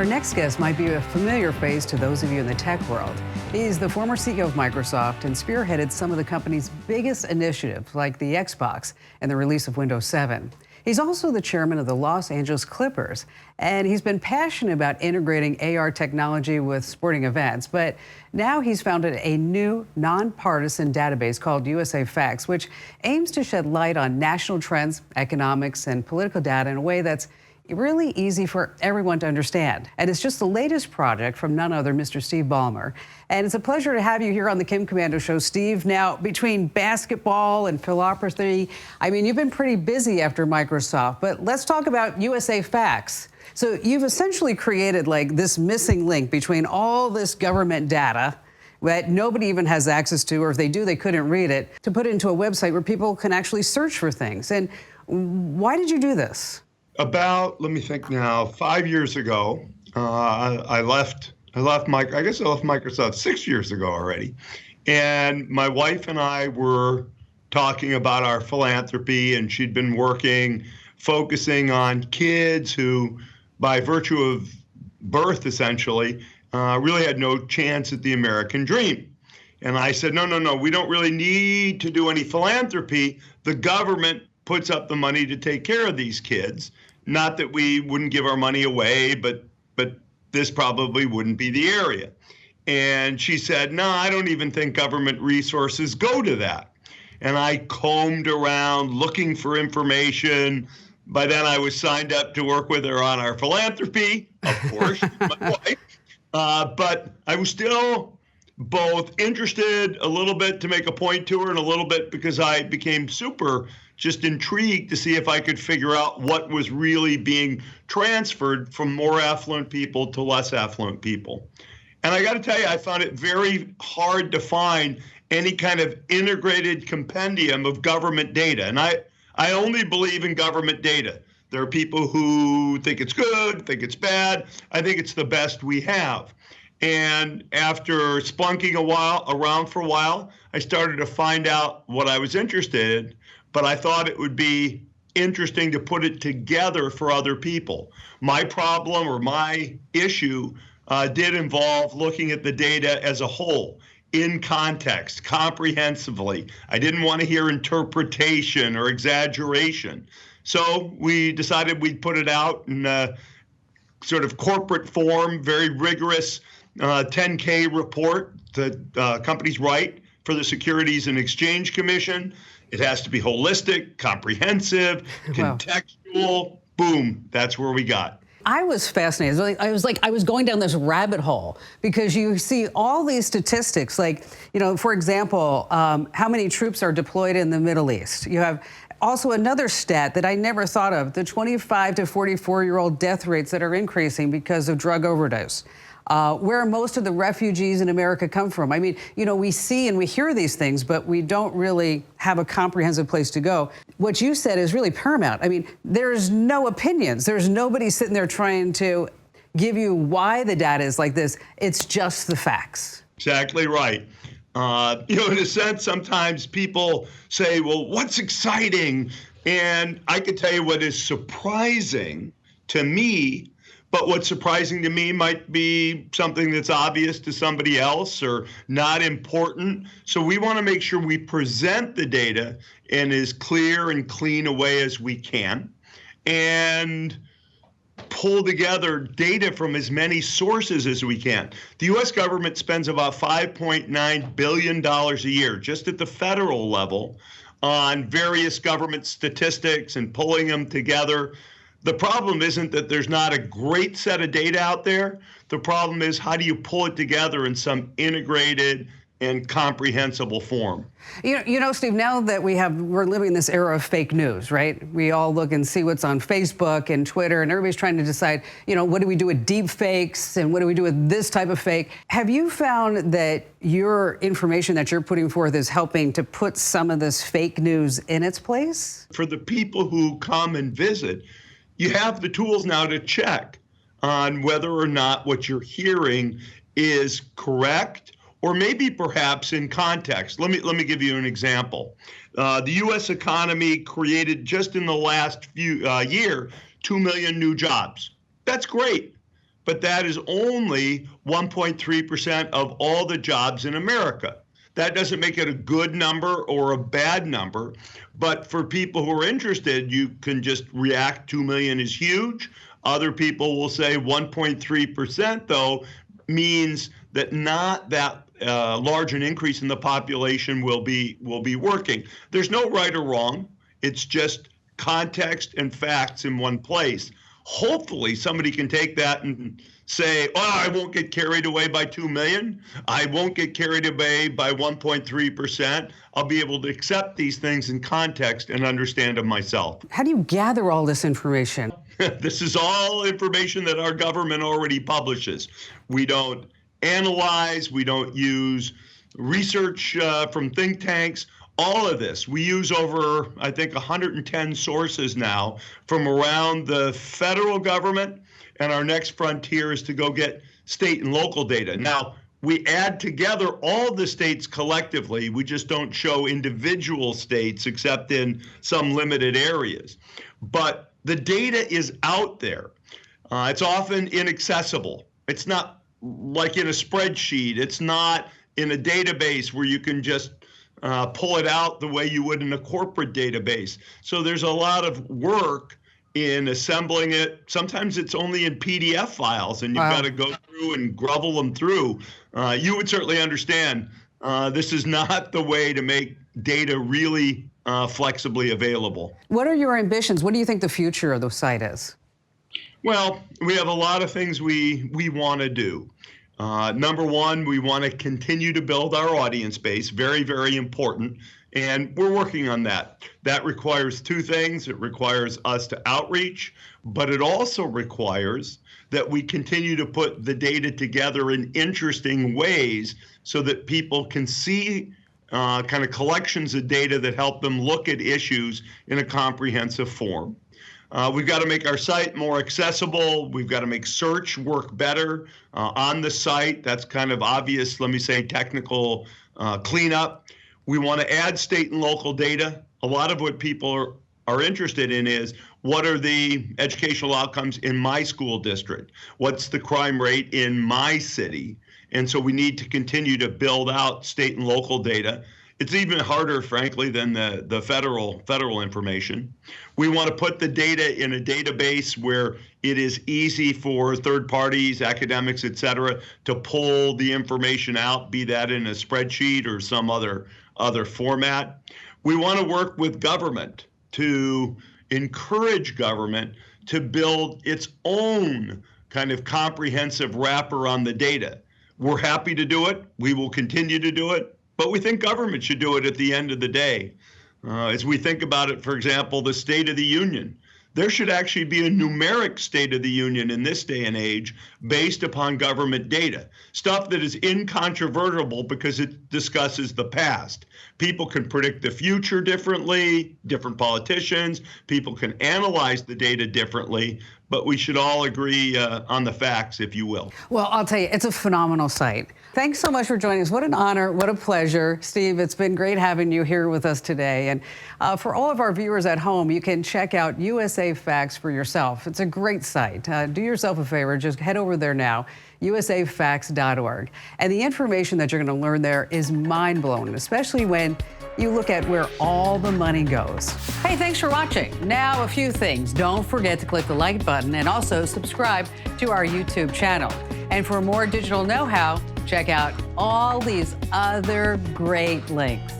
Our next guest might be a familiar face to those of you in the tech world. He's the former CEO of Microsoft and spearheaded some of the company's biggest initiatives, like the Xbox and the release of Windows 7. He's also the chairman of the Los Angeles Clippers, and he's been passionate about integrating AR technology with sporting events. But now he's founded a new nonpartisan database called USA Facts, which aims to shed light on national trends, economics, and political data in a way that's really easy for everyone to understand. And it's just the latest project from none other, Mr. Steve Ballmer. And it's a pleasure to have you here on the Kim Komando Show, Steve. Now, between basketball and philanthropy, I mean, you've been pretty busy after Microsoft, but let's talk about USA Facts. So you've essentially created like this missing link between all this government data that nobody even has access to, or if they do, they couldn't read it, to put it into a website where people can actually search for things. And why did you do this? About, let me think now, 5 years ago, I left Microsoft 6 years ago already. And my wife and I were talking about our philanthropy, and she'd been focusing on kids who, by virtue of birth, really had no chance at the American dream. And I said, no, we don't really need to do any philanthropy. The government puts up the money to take care of these kids. Not that we wouldn't give our money away, but this probably wouldn't be the area. And she said, no, I don't even think government resources go to that. And I combed around looking for information. By then I was signed up to work with her on our philanthropy, of course, my wife. But I was still both interested a little bit to make a point to her and a little bit because I became just intrigued to see if I could figure out what was really being transferred from more affluent people to less affluent people. And I got to tell you, I found it very hard to find any kind of integrated compendium of government data. And I only believe in government data. There are people who think it's good, think it's bad. I think it's the best we have. And after splunking around for a while, I started to find out what I was interested in, but I thought it would be interesting to put it together for other people. My problem or my issue did involve looking at the data as a whole, in context, comprehensively. I didn't want to hear interpretation or exaggeration. So we decided we'd put it out in a sort of corporate form, very rigorous 10K report that companies write for the Securities and Exchange Commission. It has to be holistic, comprehensive, contextual. Boom, that's where we got. I was fascinated. I was going down this rabbit hole because you see all these statistics, like, for example, how many troops are deployed in the Middle East. You have also another stat that I never thought of, the 25 to 44-year-old death rates that are increasing because of drug overdose. Where most of the refugees in America come from. I mean, we see and we hear these things, but we don't really have a comprehensive place to go. What you said is really paramount. I mean, there's no opinions. There's nobody sitting there trying to give you why the data is like this. It's just the facts. Exactly right. In a sense, sometimes people say, well, what's exciting? And I could tell you what is surprising to me. But what's surprising to me might be something that's obvious to somebody else or not important. So we want to make sure we present the data in as clear and clean a way as we can and pull together data from as many sources as we can. The U.S. government spends about $5.9 billion a year just at the federal level on various government statistics and pulling them together. The problem isn't that there's not a great set of data out there. The problem is, how do you pull it together in some integrated and comprehensible form? Steve, now that we're living in this era of fake news, right? We all look and see what's on Facebook and Twitter, and everybody's trying to decide, what do we do with deep fakes and what do we do with this type of fake? Have you found that your information that you're putting forth is helping to put some of this fake news in its place? For the people who come and visit, you have the tools now to check on whether or not what you're hearing is correct or maybe perhaps in context. Let me give you an example. The U.S. economy created just in the last year 2 million new jobs. That's great. but that is only 1.3% of all the jobs in America. That doesn't make it a good number or a bad number, but for people who are interested, you can just react. 2 million is huge. Other people will say 1.3%, though, means that not that large an increase in the population will be working. There's no right or wrong. It's just context and facts in one place. Hopefully somebody can take that and say, oh, I won't get carried away by 2 million. I won't get carried away by 1.3%. I'll be able to accept these things in context and understand them myself. How do you gather all this information? This is all information that our government already publishes. We don't analyze, we don't use research from think tanks. All of this, we use over, I think, 110 sources now from around the federal government, and our next frontier is to go get state and local data. Now, we add together all the states collectively. We just don't show individual states except in some limited areas. But the data is out there. It's often inaccessible. It's not like in a spreadsheet. It's not in a database where you can just pull it out the way you would in a corporate database. So there's a lot of work in assembling it. Sometimes it's only in PDF files, and you've got to go through and grovel them through. You would certainly understand this is not the way to make data really flexibly available. What are your ambitions? What do you think the future of the site is? Well, we have a lot of things we want to do. Number one, we want to continue to build our audience base. Very, very important. And we're working on that. That requires two things. It requires us to outreach, but it also requires that we continue to put the data together in interesting ways so that people can see kind of collections of data that help them look at issues in a comprehensive form. We've got to make our site more accessible. We've got to make search work better on the site. That's kind of obvious, let me say, technical cleanup. We want to add state and local data. A lot of what people are interested in is, what are the educational outcomes in my school district? What's the crime rate in my city? And so we need to continue to build out state and local data. It's even harder, frankly, than the federal information. We want to put the data in a database where it is easy for third parties, academics, et cetera, to pull the information out, be that in a spreadsheet or some other format. We want to work with government to encourage government to build its own kind of comprehensive wrapper on the data. We're happy to do it. We will continue to do it. But we think government should do it at the end of the day. As we think about it, for example, the State of the Union, there should actually be a numeric State of the Union in this day and age based upon government data, stuff that is incontrovertible because it discusses the past. People can predict the future differently, different politicians, people can analyze the data differently, but we should all agree on the facts, if you will. Well, I'll tell you, it's a phenomenal site. Thanks so much for joining us. What an honor, what a pleasure. Steve, it's been great having you here with us today. And for all of our viewers at home, you can check out USA Facts for yourself. It's a great site. Do yourself a favor, just head over there now, usafacts.org. And the information that you're going to learn there is mind-blowing, especially when you look at where all the money goes. Hey, thanks for watching. Now, a few things. Don't forget to click the like button and also subscribe to our YouTube channel. And for more digital know-how, check out all these other great links.